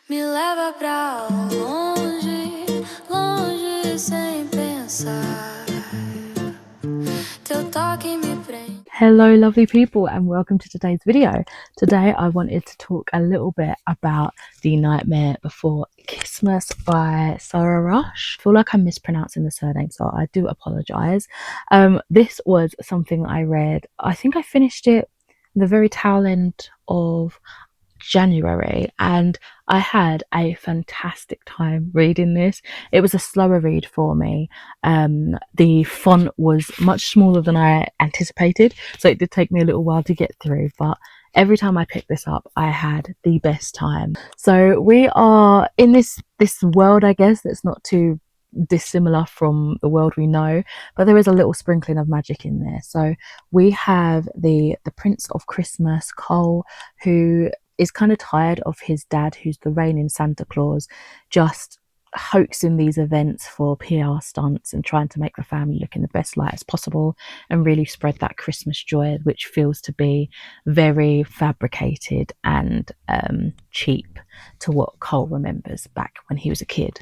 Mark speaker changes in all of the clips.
Speaker 1: Me leva pra longe, longe sem pensar. Teu toque me prende.
Speaker 2: Hello lovely people and welcome to today's video. Today I wanted to talk a little bit about The Nightmare Before Kissmas by Sarah Rush. I feel like I'm mispronouncing the surname, so I do apologise. This was something I read. I think I finished it the very tail end of January and I had a fantastic time reading this. It was a slower read for me. The font was much smaller than I anticipated, so it did take me a little while to get through, but every time I picked this up I had the best time. So we are in this world, I guess, that's not too dissimilar from the world we know, but there is a little sprinkling of magic in there. So we have the Prince of Christmas, Cole, who is kind of tired of his dad, who's the reigning Santa Claus, just hoaxing these events for PR stunts and trying to make the family look in the best light as possible and really spread that Christmas joy, which feels to be very fabricated and cheap to what Cole remembers back when he was a kid.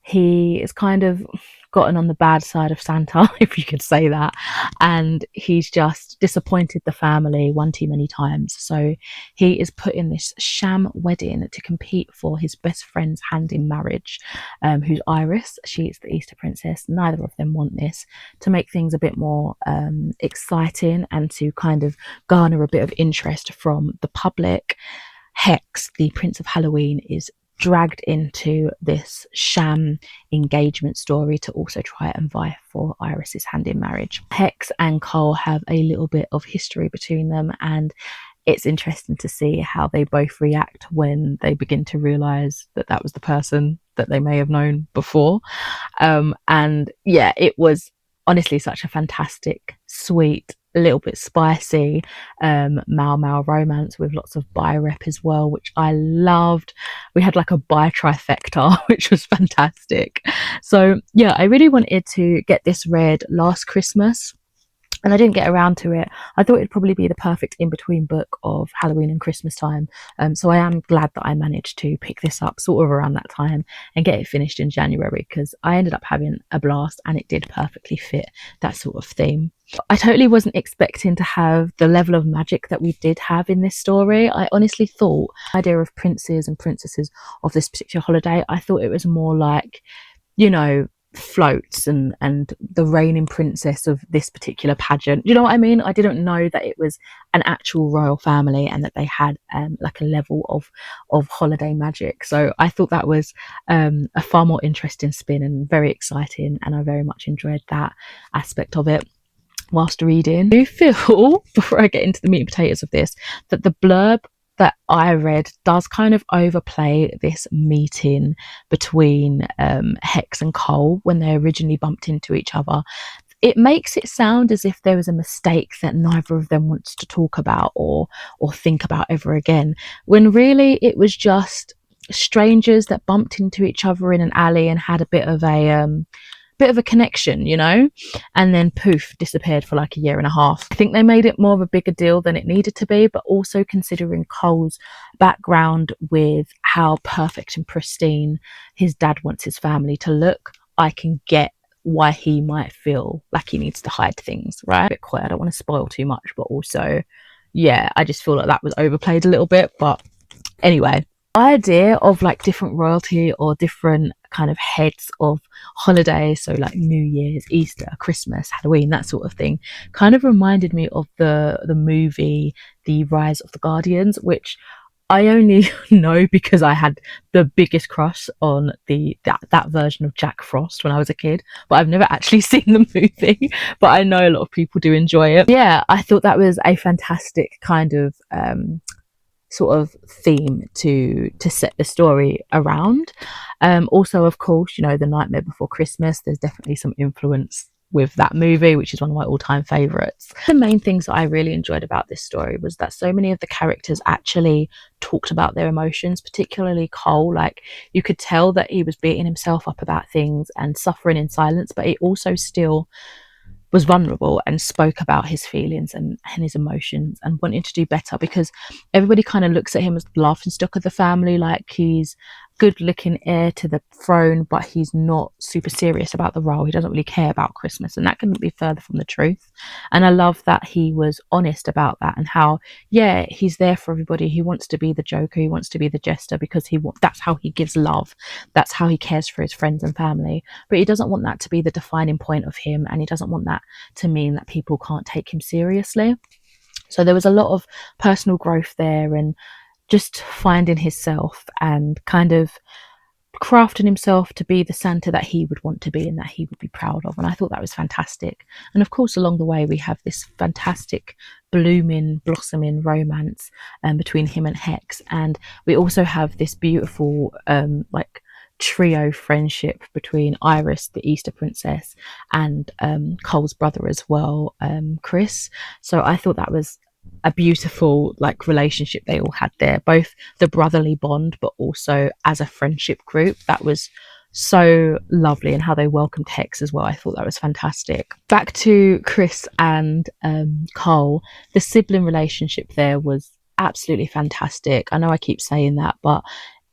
Speaker 2: He is kind of gotten on the bad side of Santa, if you could say that, and he's just disappointed the family one too many times. So he is put in this sham wedding to compete for his best friend's hand in marriage, who's Iris. She is the Easter princess. Neither of them want this, to make things a bit more exciting and to kind of garner a bit of interest from the public. Hex, the Prince of Halloween, is dragged into this sham engagement story to also try and vie for Iris's hand in marriage. Hex and Cole have a little bit of history between them, and it's interesting to see how they both react when they begin to realise that that was the person that they may have known before. And yeah, it was honestly such a fantastic, sweet, a little bit spicy Mau romance with lots of bi rep as well, which I loved. We had like a bi trifecta, which was fantastic. So yeah, I really wanted to get this read last Christmas and I didn't get around to it. I thought it'd probably be the perfect in-between book of Halloween and Christmas time. So I am glad that I managed to pick this up sort of around that time and get it finished in January, because I ended up having a blast and it did perfectly fit that sort of theme. I totally wasn't expecting to have the level of magic that we did have in this story. I honestly thought the idea of princes and princesses of this particular holiday, I thought it was more like, you know, floats and the reigning princess of this particular pageant. You know what I mean? I didn't know that it was an actual royal family and that they had like a level of holiday magic. So I thought that was a far more interesting spin and very exciting, and I very much enjoyed that aspect of it whilst reading. I do feel, before I get into the meat and potatoes of this, that the blurb that I read does kind of overplay this meeting between Hex and Cole when they originally bumped into each other. It makes it sound as if there was a mistake that neither of them wants to talk about or think about ever again, when really it was just strangers that bumped into each other in an alley and had a bit of a connection, you know, and then poof, disappeared for like a year and a half. I think they made it more of a bigger deal than it needed to be, but also considering Cole's background with how perfect and pristine his dad wants his family to look, I can get why he might feel like he needs to hide things, right? A bit quiet, I don't want to spoil too much, but also, yeah, I just feel like that was overplayed a little bit. But anyway, idea of like different royalty or different kind of heads of holidays, so like New Year's, Easter, Christmas, Halloween, that sort of thing, kind of reminded me of the movie The Rise of the Guardians, which I only know because I had the biggest crush on that version of Jack Frost when I was a kid, but I've never actually seen the movie, but I know a lot of people do enjoy it. Yeah, I thought that was a fantastic kind of sort of theme to set the story around. Also, of course, you know, The Nightmare Before Christmas, there's definitely some influence with that movie, which is one of my all-time favorites. The main things that I really enjoyed about this story was that so many of the characters actually talked about their emotions, particularly Cole. Like, you could tell that he was beating himself up about things and suffering in silence, but he also still was vulnerable and spoke about his feelings and his emotions and wanted to do better, because everybody kind of looks at him as the laughing stock of the family, like he's good looking heir to the throne, but he's not super serious about the role. He doesn't really care about Christmas, and that couldn't be further from the truth. And I love that he was honest about that, and how, yeah, he's there for everybody. He wants to be the joker, he wants to be the jester, because that's how he gives love, that's how he cares for his friends and family. But he doesn't want that to be the defining point of him, and he doesn't want that to mean that people can't take him seriously. So there was a lot of personal growth there, and just finding himself and kind of crafting himself to be the Santa that he would want to be and that he would be proud of. And I thought that was fantastic. And of course, along the way, we have this fantastic blossoming romance between him and Hex. And we also have this beautiful like trio friendship between Iris, the Easter princess, and Cole's brother as well, Chris. So I thought that was a beautiful like relationship they all had there, both the brotherly bond but also as a friendship group. That was so lovely, and how they welcomed Hex as well. I thought that was fantastic. Back to Chris and Cole, the sibling relationship there was absolutely fantastic. I know I keep saying that, but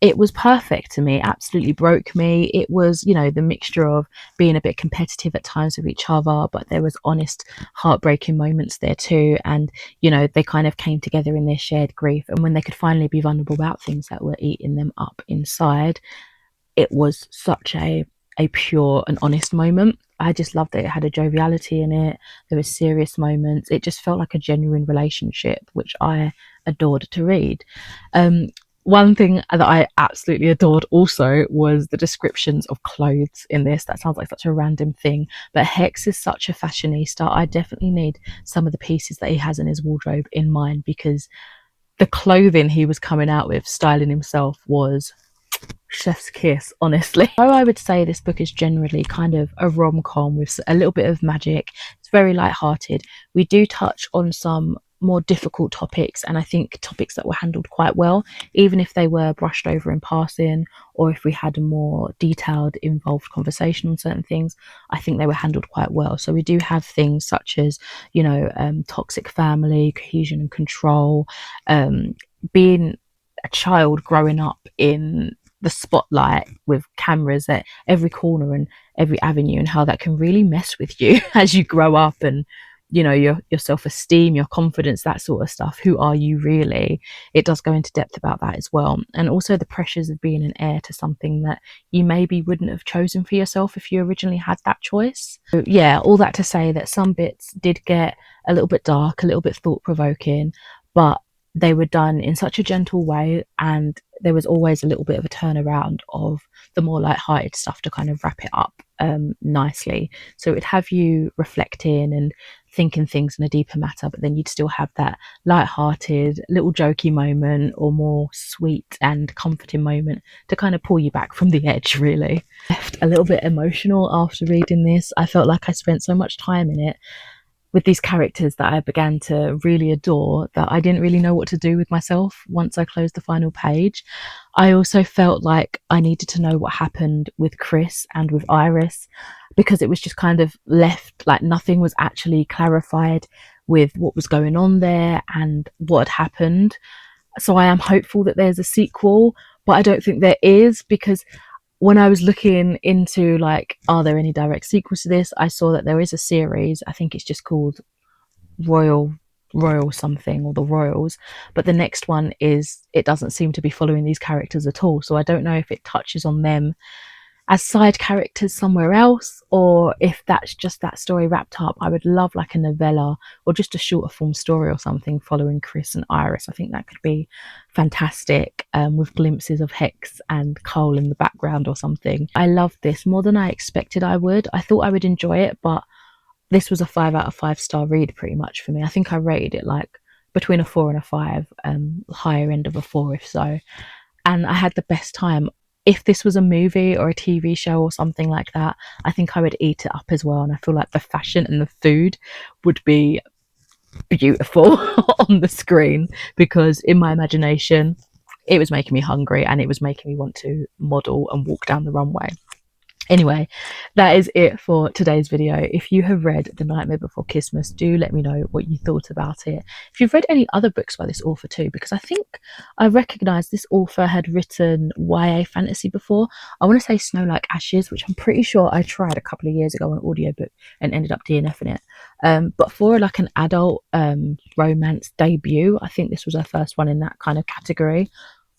Speaker 2: it was perfect to me. It absolutely broke me. It was, you know, the mixture of being a bit competitive at times with each other, but there was honest, heartbreaking moments there too. And, you know, they kind of came together in their shared grief. And when they could finally be vulnerable about things that were eating them up inside, it was such a pure and honest moment. I just loved it. It had a joviality in it. There were serious moments. It just felt like a genuine relationship, which I adored to read. One thing that I absolutely adored also was the descriptions of clothes in this. That sounds like such a random thing, but Hex is such a fashionista. I definitely need some of the pieces that he has in his wardrobe in mind, because the clothing he was coming out with, styling himself, was chef's kiss, honestly. So I would say this book is generally kind of a rom-com with a little bit of magic. It's very light-hearted. We do touch on some more difficult topics, and I think topics that were handled quite well, even if they were brushed over in passing, or if we had a more detailed, involved conversation on certain things. I think they were handled quite well. So we do have things such as, you know, toxic family, cohesion and control, being a child growing up in the spotlight with cameras at every corner and every avenue, and how that can really mess with you as you grow up, and, you know, your self-esteem, your confidence, that sort of stuff. Who are you really? It does go into depth about that as well. And also the pressures of being an heir to something that you maybe wouldn't have chosen for yourself if you originally had that choice. So, yeah, all that to say that some bits did get a little bit dark, a little bit thought-provoking, but they were done in such a gentle way, and there was always a little bit of a turnaround of the more light-hearted stuff to kind of wrap it up nicely. So it'd have you reflecting and thinking things in a deeper matter, but then you'd still have that light-hearted little jokey moment, or more sweet and comforting moment to kind of pull you back from the edge, really. Left a little bit emotional after reading this. I felt like I spent so much time in it with these characters that I began to really adore, that I didn't really know what to do with myself once I closed the final page. I also felt like I needed to know what happened with Chris and with Iris, because it was just kind of left like nothing was actually clarified with what was going on there and what had happened. So I am hopeful that there's a sequel, but I don't think there is, because when I was looking into like, are there any direct sequels to this, I saw that there is a series. I think it's just called Royal something, or The Royals, but the next one it doesn't seem to be following these characters at all. So I don't know if it touches on them as side characters somewhere else, or if that's just that story wrapped up. I would love like a novella or just a shorter form story or something following Chris and Iris. I think that could be fantastic, with glimpses of Hex and Cole in the background or something. I loved this more than I expected I would. I thought I would enjoy it, but this was a 5 out of 5 star read pretty much for me. I think I rated it like between a 4 and a 5, higher end of a 4 if so. And I had the best time. If this was a movie or a TV show or something like that, I think I would eat it up as well. And I feel like the fashion and the food would be beautiful on the screen, because in my imagination, it was making me hungry and it was making me want to model and walk down the runway. Anyway, that is it for today's video. If you have read The Nightmare Before Christmas, do let me know what you thought about it. If you've read any other books by this author too, because I think I recognised this author had written YA fantasy before. I want to say Snow Like Ashes, which I'm pretty sure I tried a couple of years ago on audiobook and ended up DNFing it. But for like an adult romance debut, I think this was her first one in that kind of category.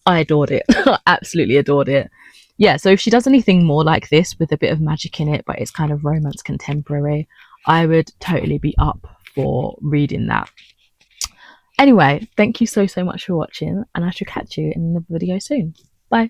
Speaker 2: I adored it. I absolutely adored it. Yeah, so if she does anything more like this with a bit of magic in it, but it's kind of romance contemporary, I would totally be up for reading that. Anyway, thank you so much for watching, and I shall catch you in another video soon. Bye.